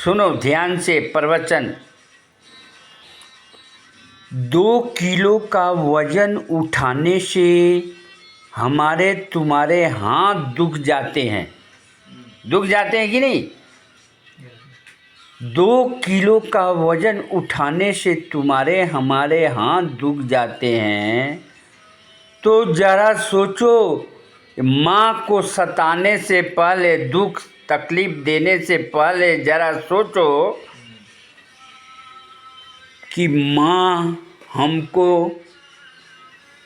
सुनो ध्यान से प्रवचन। 2 किलो का वजन उठाने से हमारे तुम्हारे हाथ दुख जाते हैं। दुख जाते हैं कि नहीं? 2 किलो का वजन उठाने से तुम्हारे हमारे हाथ दुख जाते हैं। तो जरा सोचो, माँ को सताने से पहले, दुख तकलीफ देने से पहले जरा सोचो कि माँ हमको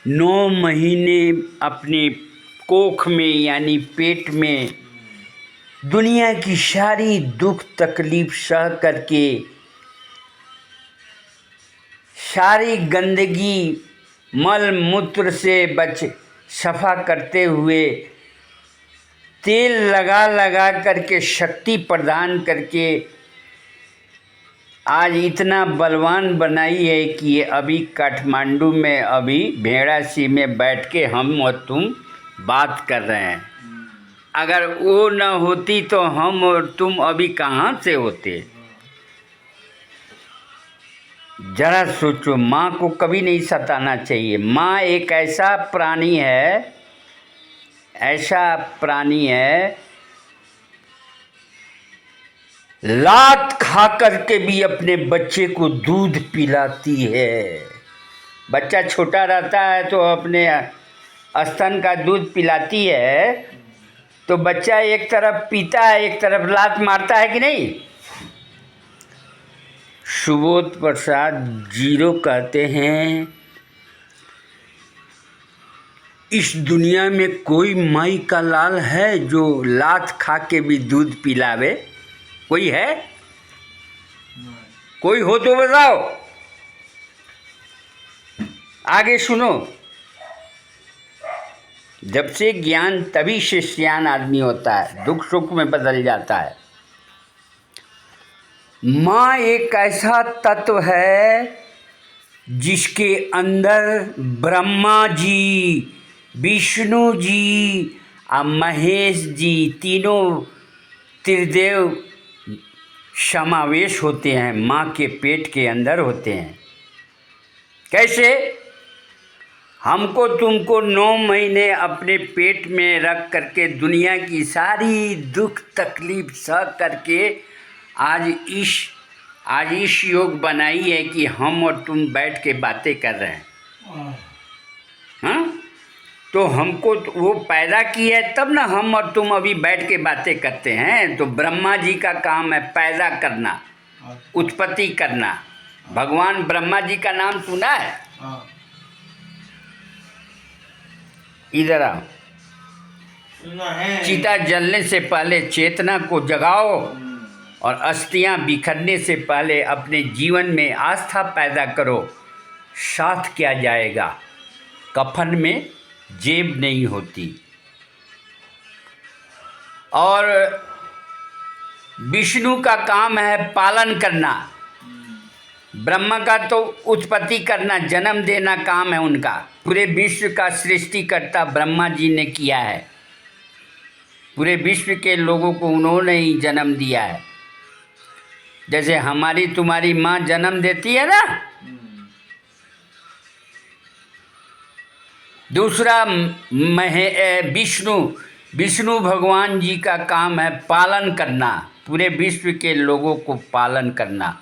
9 महीने अपने कोख में यानी पेट में दुनिया की सारी दुख तकलीफ सह करके, सारी गंदगी मल मूत्र से सफ़ा करते हुए, तेल लगा लगा करके शक्ति प्रदान करके आज इतना बलवान बनाई है कि ये अभी काठमांडू में अभी भेड़ासी में बैठ के हम और तुम बात कर रहे हैं। अगर वो न होती तो हम और तुम अभी कहाँ से होते? जरा सोचो, माँ को कभी नहीं सताना चाहिए। माँ एक ऐसा प्राणी है, लात खा करके भी अपने बच्चे को दूध पिलाती है। बच्चा छोटा रहता है तो अपने स्तन का दूध पिलाती है, तो बच्चा एक तरफ पीता है एक तरफ लात मारता है कि नहीं? सुबोध प्रसाद जीरो कहते हैं, इस दुनिया में कोई माई का लाल है जो लात खा के भी दूध पिलावे? कोई है? कोई हो तो बताओ। आगे सुनो। जब से ज्ञान तभी से सियान आदमी होता है, दुख सुख में बदल जाता है। माँ एक ऐसा तत्व है जिसके अंदर ब्रह्मा जी, विष्णु जी और महेश जी तीनों त्रिदेव समावेश होते हैं, माँ के पेट के अंदर होते हैं। कैसे? हमको तुमको 9 महीने अपने पेट में रख करके दुनिया की सारी दुख तकलीफ सह करके आज इस योग बनाई है कि हम और तुम बैठ के बातें कर रहे हैं। हाँ, तो हमको वो पैदा की है तब ना हम और तुम अभी बैठ के बातें करते हैं। तो ब्रह्मा जी का काम है पैदा करना, उत्पत्ति करना। भगवान ब्रह्मा जी का नाम सुना है? इधर आओ। चिता जलने से पहले चेतना को जगाओ और अस्थियां बिखरने से पहले अपने जीवन में आस्था पैदा करो। साथ क्या जाएगा? कफन में जेब नहीं होती। और विष्णु का काम है पालन करना, ब्रह्मा का तो उत्पत्ति करना, जन्म देना काम है उनका। पूरे विश्व का सृष्टिकर्ता ब्रह्मा जी ने किया है। पूरे विश्व के लोगों को उन्होंने ही जन्म दिया है। जैसे हमारी तुम्हारी माँ जन्म देती है ना। दूसरा विष्णु भगवान जी का काम है पालन करना, पूरे विश्व के लोगों को पालन करना।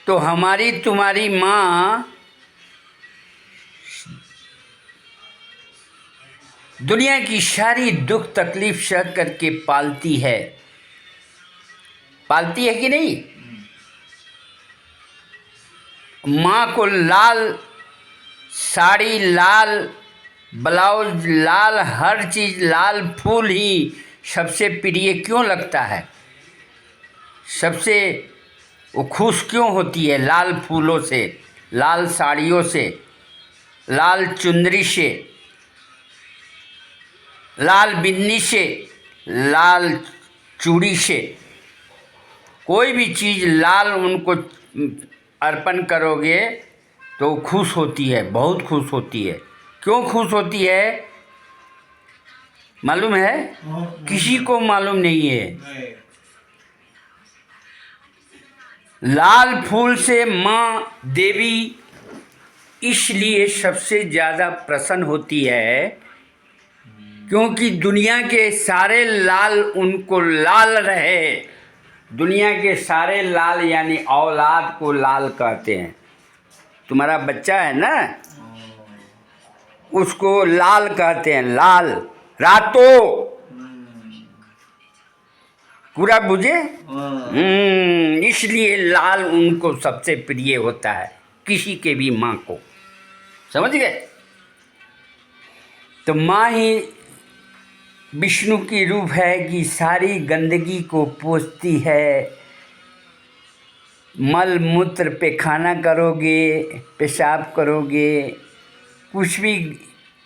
तो हमारी तुम्हारी माँ दुनिया की सारी दुख तकलीफ सह करके पालती है कि नहीं? माँ को लाल साड़ी, लाल ब्लाउज, लाल हर चीज़, लाल फूल ही सबसे प्रिय क्यों लगता है? सबसे वो खुश क्यों होती है? लाल फूलों से, लाल साड़ियों से, लाल चुंदरी से, लाल बिन्नी से, लाल चूड़ी से। कोई भी चीज़ लाल उनको अर्पण करोगे तो खुश होती है, बहुत खुश होती है। क्यों खुश होती है मालूम है? किसी को मालूम नहीं है। लाल फूल से माँ देवी इसलिए सबसे ज़्यादा प्रसन्न होती है क्योंकि दुनिया के सारे लाल उनको लाल रहे। दुनिया के सारे लाल यानी औलाद को लाल कहते हैं। तुम्हारा बच्चा है ना, उसको लाल कहते हैं, लाल। रातो पूरा बुझे। इसलिए लाल उनको सबसे प्रिय होता है, किसी के भी माँ को। समझ गए। तो माँ ही विष्णु की रूप है कि सारी गंदगी को पोंछती है। मल मूत्र पैखाना करोगे, पेशाब करोगे, कुछ भी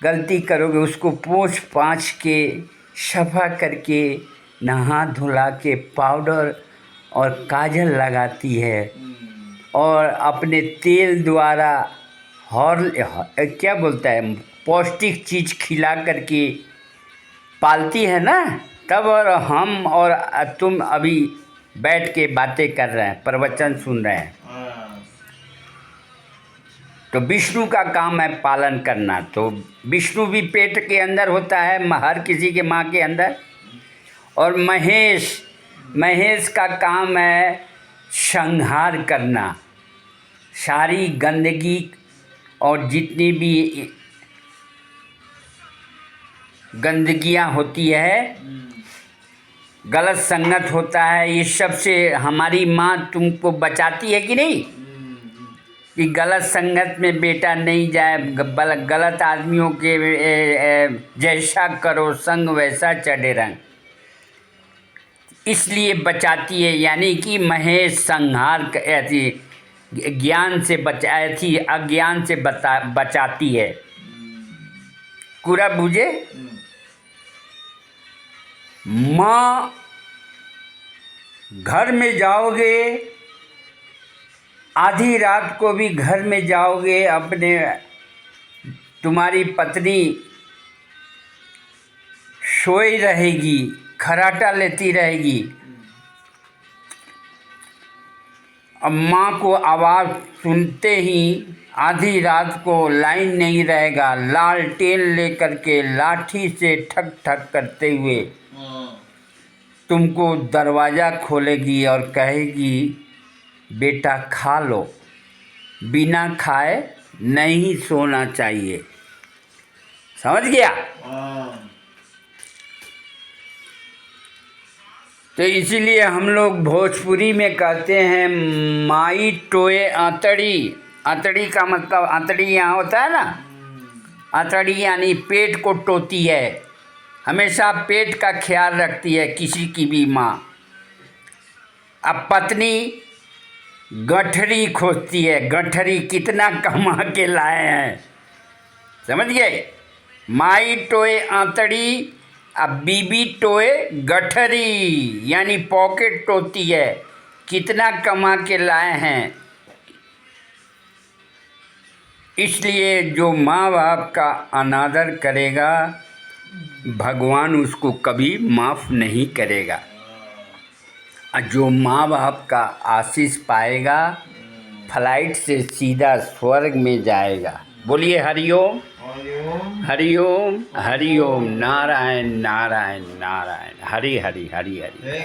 गलती करोगे, उसको पोंछ पाछ के सफा करके नहा धुला के पाउडर और काजल लगाती है और अपने तेल द्वारा क्या बोलता है, पौष्टिक चीज़ खिला करके पालती है ना। तब और हम और तुम अभी बैठ के बातें कर रहे हैं, प्रवचन सुन रहे हैं। तो विष्णु का काम है पालन करना। तो विष्णु भी पेट के अंदर होता है, हर किसी के माँ के अंदर। और महेश का काम है संहार करना, सारी गंदगी और जितनी भी गंदगियाँ होती है, गलत संगत होता है, ये सब से हमारी माँ तुमको बचाती है कि नहीं, कि गलत संगत में बेटा नहीं जाए, गलत आदमियों के जैसा करो संग वैसा चढ़े रंग, इसलिए बचाती है। यानी कि महेश संहार ऐसी ज्ञान से थी, अज्ञान से बचाती है। पूरा बुझे। माँ घर में जाओगे, आधी रात को भी घर में जाओगे, अपने तुम्हारी पत्नी सोई रहेगी, खर्राटा लेती रहेगी, अब माँ को आवाज़ सुनते ही आधी रात को लाइन नहीं रहेगा, लालटेन लेकर के लाठी से ठक ठक करते हुए तुमको दरवाज़ा खोलेगी और कहेगी बेटा खा लो, बिना खाए नहीं सोना चाहिए। समझ गया। तो इसीलिए हम लोग भोजपुरी में कहते हैं माई टोए आंतड़ी। आंतड़ी का मतलब आंतड़ी यहाँ होता है ना, आंतड़ी यानी पेट को टोती है, हमेशा पेट का ख्याल रखती है किसी की भी माँ। अब पत्नी गठरी खोजती है, गठरी कितना कमा के लाए हैं। समझ गए। माई टोए आंतड़ी, अब बीबी टोए गठरी यानी पॉकेट टोती है, कितना कमा के लाए हैं। इसलिए जो माँ बाप का अनादर करेगा भगवान उसको कभी माफ़ नहीं करेगा, और जो माँ बाप का आशीष पाएगा फ्लाइट से सीधा स्वर्ग में जाएगा। बोलिए हरिओम हरिओम हरिओम। नारायण नारायण नारायण, हरि हरि हरि हरि।